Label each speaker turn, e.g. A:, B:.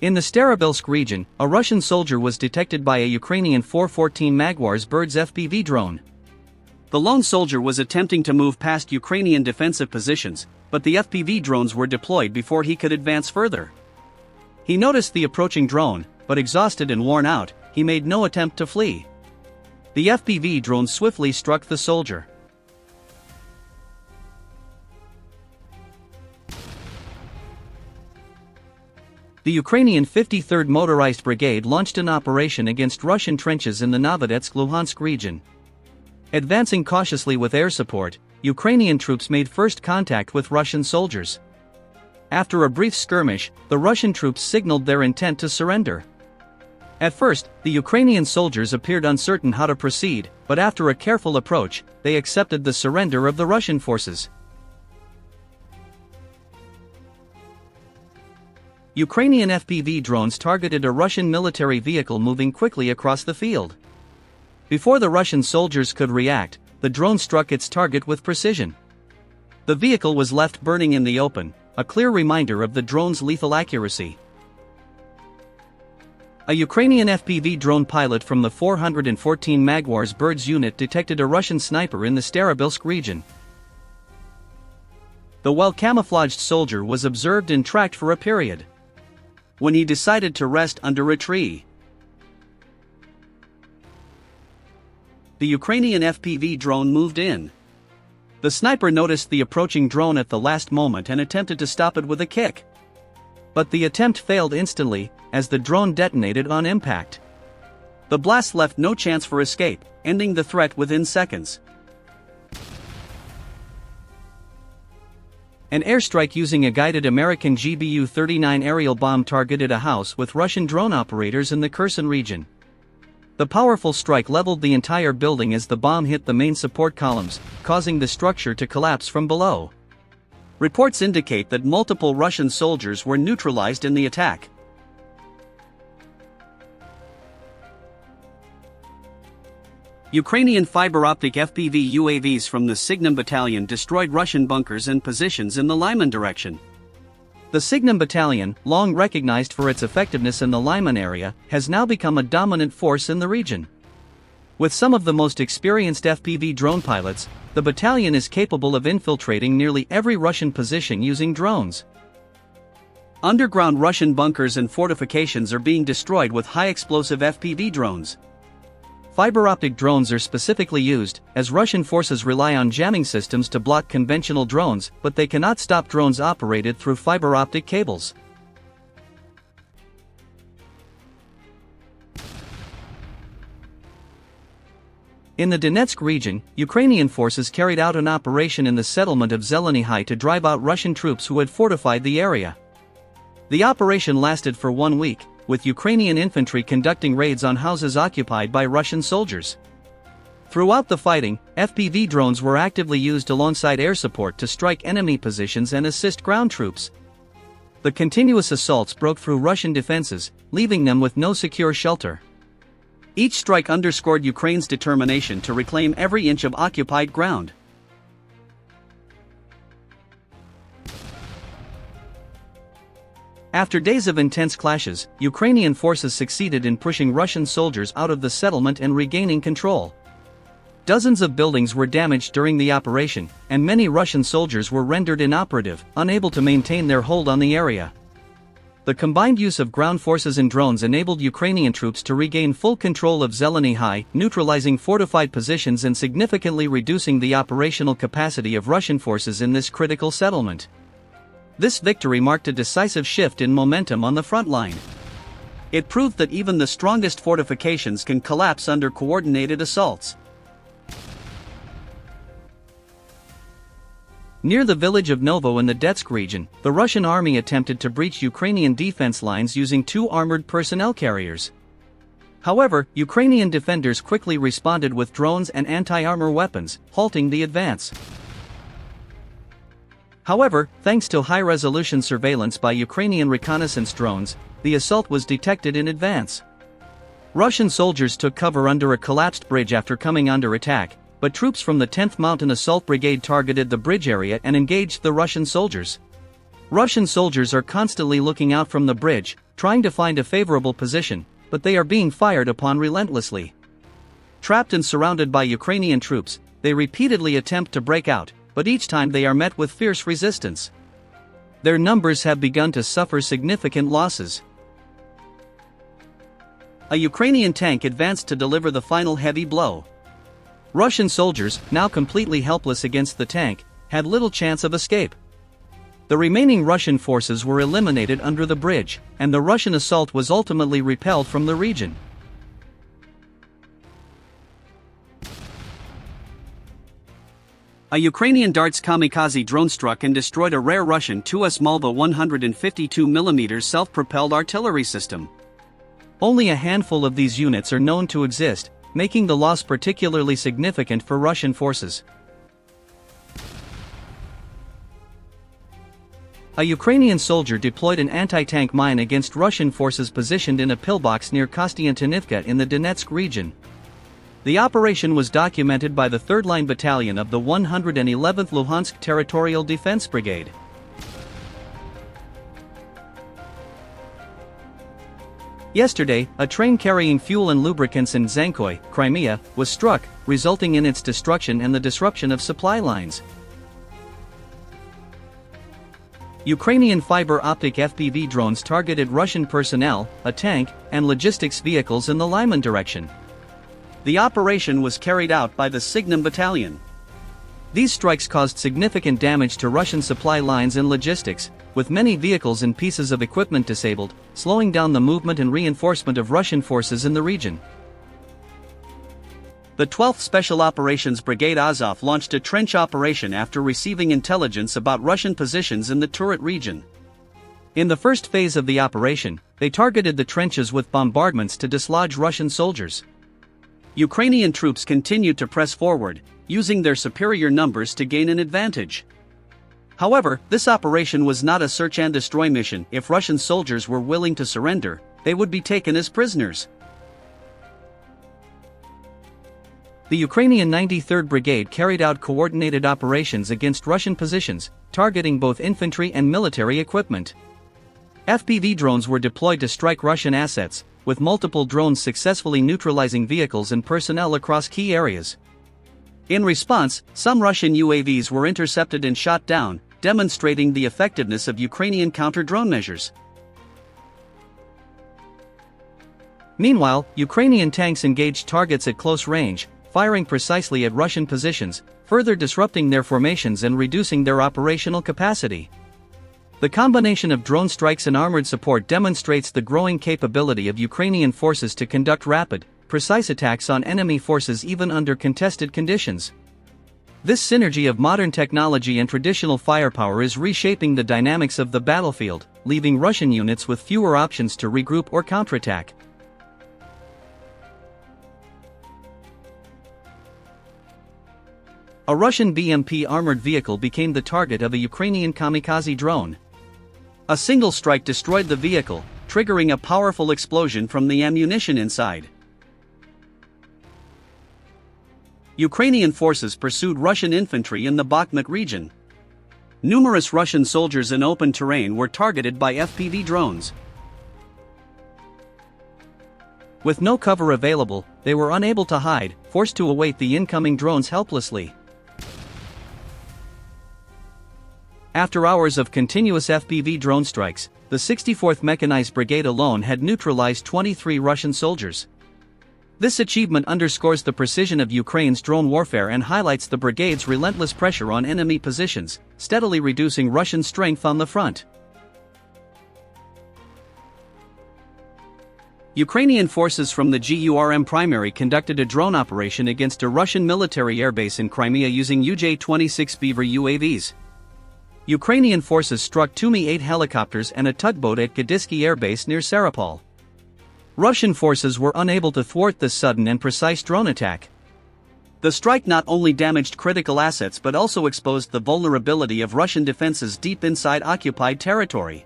A: In the Starobilsk region, a Russian soldier was detected by a Ukrainian 414 Magwars Birds FPV drone. The lone soldier was attempting to move past Ukrainian defensive positions, but the FPV drones were deployed before he could advance further. He noticed the approaching drone, but exhausted and worn out, he made no attempt to flee. The FPV drone swiftly struck the soldier. The Ukrainian 53rd Motorized Brigade launched an operation against Russian trenches in the Novodetsk-Luhansk region. Advancing cautiously with air support, Ukrainian troops made first contact with Russian soldiers. After a brief skirmish, the Russian troops signaled their intent to surrender. At first, the Ukrainian soldiers appeared uncertain how to proceed, but after a careful approach, they accepted the surrender of the Russian forces. Ukrainian FPV drones targeted a Russian military vehicle moving quickly across the field. Before the Russian soldiers could react, the drone struck its target with precision. The vehicle was left burning in the open, a clear reminder of the drone's lethal accuracy. A Ukrainian FPV drone pilot from the 414 Magwars Birds unit detected a Russian sniper in the Starobilsk region. The well-camouflaged soldier was observed and tracked for a period, when he decided to rest under a tree. The Ukrainian FPV drone moved in. The sniper noticed the approaching drone at the last moment and attempted to stop it with a kick. But the attempt failed instantly, as the drone detonated on impact. The blast left no chance for escape, ending the threat within seconds. An airstrike using a guided American GBU-39 aerial bomb targeted a house with Russian drone operators in the Kherson region. The powerful strike leveled the entire building as the bomb hit the main support columns, causing the structure to collapse from below. Reports indicate that multiple Russian soldiers were neutralized in the attack. Ukrainian fiber-optic FPV UAVs from the Signum Battalion destroyed Russian bunkers and positions in the Lyman direction. The Signum Battalion, long recognized for its effectiveness in the Lyman area, has now become a dominant force in the region. With some of the most experienced FPV drone pilots, the battalion is capable of infiltrating nearly every Russian position using drones. Underground Russian bunkers and fortifications are being destroyed with high-explosive FPV drones. Fiber-optic drones are specifically used, as Russian forces rely on jamming systems to block conventional drones, but they cannot stop drones operated through fiber-optic cables. In the Donetsk region, Ukrainian forces carried out an operation in the settlement of Zeleny High to drive out Russian troops who had fortified the area. The operation lasted for 1 week, with Ukrainian infantry conducting raids on houses occupied by Russian soldiers. Throughout the fighting, FPV drones were actively used alongside air support to strike enemy positions and assist ground troops. The continuous assaults broke through Russian defenses, leaving them with no secure shelter. Each strike underscored Ukraine's determination to reclaim every inch of occupied ground. After days of intense clashes, Ukrainian forces succeeded in pushing Russian soldiers out of the settlement and regaining control. Dozens of buildings were damaged during the operation, and many Russian soldiers were rendered inoperative, unable to maintain their hold on the area. The combined use of ground forces and drones enabled Ukrainian troops to regain full control of Zeleny High, neutralizing fortified positions and significantly reducing the operational capacity of Russian forces in this critical settlement. This victory marked a decisive shift in momentum on the front line. It proved that even the strongest fortifications can collapse under coordinated assaults. Near the village of Novo in the Donetsk region, the Russian army attempted to breach Ukrainian defense lines using 2 armored personnel carriers. However, Ukrainian defenders quickly responded with drones and anti-armor weapons, halting the advance. However, thanks to high-resolution surveillance by Ukrainian reconnaissance drones, the assault was detected in advance. Russian soldiers took cover under a collapsed bridge after coming under attack, but troops from the 10th Mountain Assault Brigade targeted the bridge area and engaged the Russian soldiers. Russian soldiers are constantly looking out from the bridge, trying to find a favorable position, but they are being fired upon relentlessly. Trapped and surrounded by Ukrainian troops, they repeatedly attempt to break out, but each time they are met with fierce resistance. Their numbers have begun to suffer significant losses. A Ukrainian tank advanced to deliver the final heavy blow. Russian soldiers, now completely helpless against the tank, had little chance of escape. The remaining Russian forces were eliminated under the bridge, and the Russian assault was ultimately repelled from the region. A Ukrainian Darts kamikaze drone struck and destroyed a rare Russian 2S Malva 152mm self-propelled artillery system. Only a handful of these units are known to exist, making the loss particularly significant for Russian forces. A Ukrainian soldier deployed an anti-tank mine against Russian forces positioned in a pillbox near Kostiantynivka in the Donetsk region. The operation was documented by the 3rd Line Battalion of the 111th Luhansk Territorial Defense Brigade. Yesterday, a train carrying fuel and lubricants in Zankoy, Crimea, was struck, resulting in its destruction and the disruption of supply lines. Ukrainian fiber optic FPV drones targeted Russian personnel, a tank, and logistics vehicles in the Lyman direction. The operation was carried out by the Signum Battalion. These strikes caused significant damage to Russian supply lines and logistics, with many vehicles and pieces of equipment disabled, slowing down the movement and reinforcement of Russian forces in the region. The 12th Special Operations Brigade Azov launched a trench operation after receiving intelligence about Russian positions in the Turret region. In the first phase of the operation, they targeted the trenches with bombardments to dislodge Russian soldiers. Ukrainian troops continued to press forward, using their superior numbers to gain an advantage. However, this operation was not a search and destroy mission. If Russian soldiers were willing to surrender, they would be taken as prisoners. The Ukrainian 93rd Brigade carried out coordinated operations against Russian positions, targeting both infantry and military equipment. FPV drones were deployed to strike Russian assets, with multiple drones successfully neutralizing vehicles and personnel across key areas. In response, some Russian UAVs were intercepted and shot down, demonstrating the effectiveness of Ukrainian counter-drone measures. Meanwhile, Ukrainian tanks engaged targets at close range, firing precisely at Russian positions, further disrupting their formations and reducing their operational capacity. The combination of drone strikes and armored support demonstrates the growing capability of Ukrainian forces to conduct rapid, precise attacks on enemy forces even under contested conditions. This synergy of modern technology and traditional firepower is reshaping the dynamics of the battlefield, leaving Russian units with fewer options to regroup or counterattack. A Russian BMP armored vehicle became the target of a Ukrainian kamikaze drone. A single strike destroyed the vehicle, triggering a powerful explosion from the ammunition inside. Ukrainian forces pursued Russian infantry in the Bakhmut region. Numerous Russian soldiers in open terrain were targeted by FPV drones. With no cover available, they were unable to hide, forced to await the incoming drones helplessly. After hours of continuous FPV drone strikes, the 64th Mechanized Brigade alone had neutralized 23 Russian soldiers. This achievement underscores the precision of Ukraine's drone warfare and highlights the brigade's relentless pressure on enemy positions, steadily reducing Russian strength on the front. Ukrainian forces from the GURM Primary conducted a drone operation against a Russian military airbase in Crimea using UJ-26 Beaver UAVs. Ukrainian forces struck two Mi-8 helicopters and a tugboat at Gadisky airbase near Sarapol. Russian forces were unable to thwart this sudden and precise drone attack. The strike not only damaged critical assets but also exposed the vulnerability of Russian defenses deep inside occupied territory.